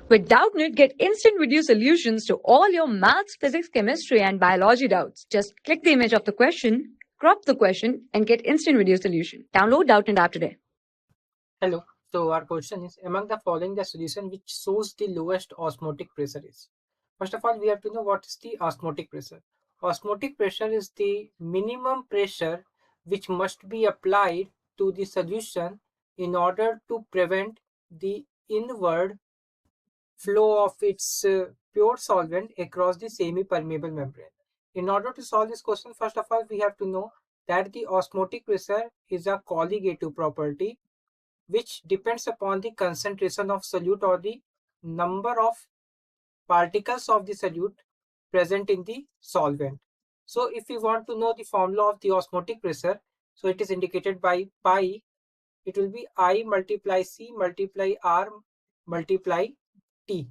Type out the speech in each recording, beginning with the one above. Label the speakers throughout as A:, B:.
A: With Doubtnut, get instant video solutions to all your maths, physics, chemistry, and biology doubts. Just click the image of the question, crop the question, and get instant video solution. Download Doubtnut app today.
B: Hello. So our question is, among the following the solution which shows the lowest osmotic pressure is. First of all, we have to know what is the osmotic pressure. Osmotic pressure is the minimum pressure which must be applied to the solution in order to prevent the inward flow of its pure solvent across the semi-permeable membrane. In order to solve this question, first of all, we have to know that the osmotic pressure is a colligative property which depends upon the concentration of solute or the number of particles of the solute present in the solvent. So if we want to know the formula of the osmotic pressure, so it is indicated by pi. It will be I multiply C multiply R multiply T.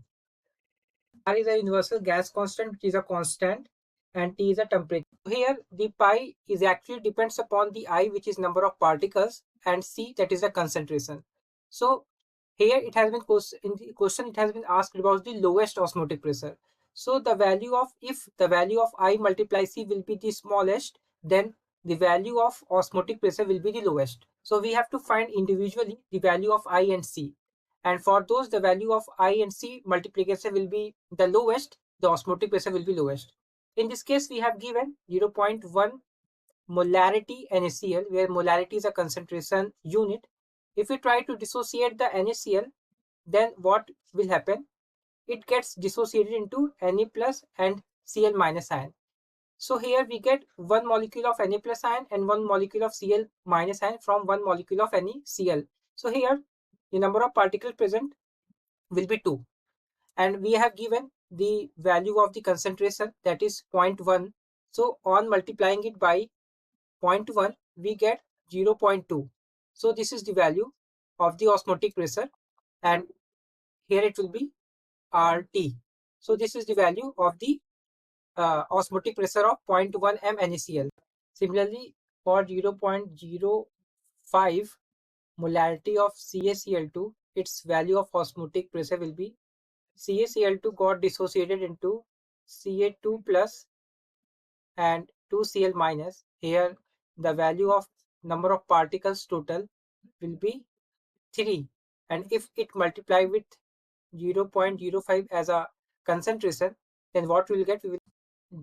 B: R is a universal gas constant, which is a constant, and T is a temperature. Here the pi is actually depends upon the I, which is number of particles, and C, that is the concentration. So here it has been in the question it has been asked about the lowest osmotic pressure. So the value of, if the value of I multiply C will be the smallest, then the value of osmotic pressure will be the lowest. So we have to find individually the value of I and C. And for those, the value of I and C multiplication will be the lowest, the osmotic pressure will be lowest. In this case, we have given 0.1 molarity NaCl, where molarity is a concentration unit. If we try to dissociate the NaCl, then what will happen? It gets dissociated into Na plus and Cl minus ion. So here we get one molecule of Na plus ion and one molecule of Cl minus ion from one molecule of NaCl. So here the number of particles present will be 2. And we have given the value of the concentration, that is 0.1. So on multiplying it by 0.1, we get 0.2. So this is the value of the osmotic pressure, and here it will be RT. So this is the value of the osmotic pressure of 0.1 m NaCl. Similarly, for 0.05 molarity of CaCl2, its value of osmotic pressure will be CaCl2 got dissociated into Ca2 plus and 2Cl minus. Here the value of number of particles total will be 3, and if it multiply with 0.05 as a concentration, then what we will get? We will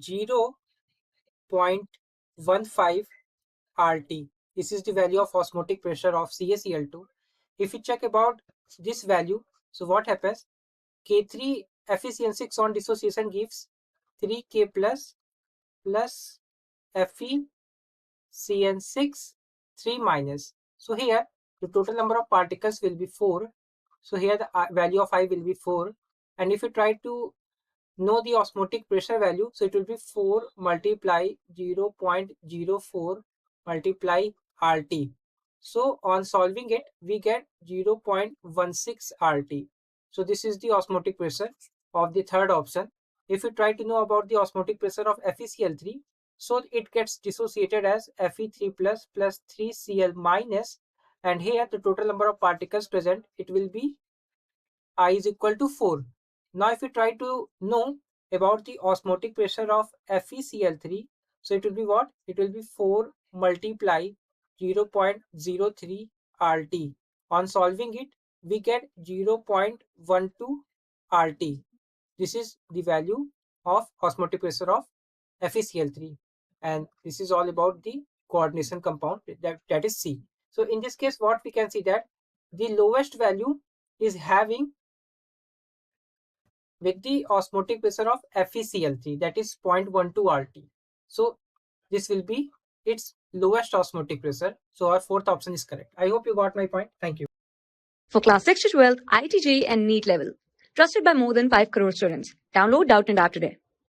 B: 0.15 RT. This is the value of osmotic pressure of CaCl2. If we check about this value, so what happens? K3 FeCN6 on dissociation gives 3K plus FeCN6 3 minus. So here the total number of particles will be 4. So here the value of I will be 4. And if you try to know the osmotic pressure value, so it will be 4 multiply 0.04 multiply RT. So on solving it, we get 0.16 RT. So this is the osmotic pressure of the third option. If you try to know about the osmotic pressure of FeCl3, so it gets dissociated as Fe3 plus 3Cl minus, and here the total number of particles present, it will be I is equal to 4. Now if you try to know about the osmotic pressure of FeCl3, so it will be what? It will be 4 multiply 0.03 RT. On solving it, we get 0.12 RT. This is the value of osmotic pressure of FeCl3, and this is all about the coordination compound, that is C. So in this case, what we can see that the lowest value is having with the osmotic pressure of FeCl3, that is 0.12 RT. So this will be its lowest osmotic pressure. So our fourth option is correct. I hope you got my point. Thank you.
A: For class 6 to 12, IIT JEE and NEET level. Trusted by more than 5 crore students. Download Doubtnut app today.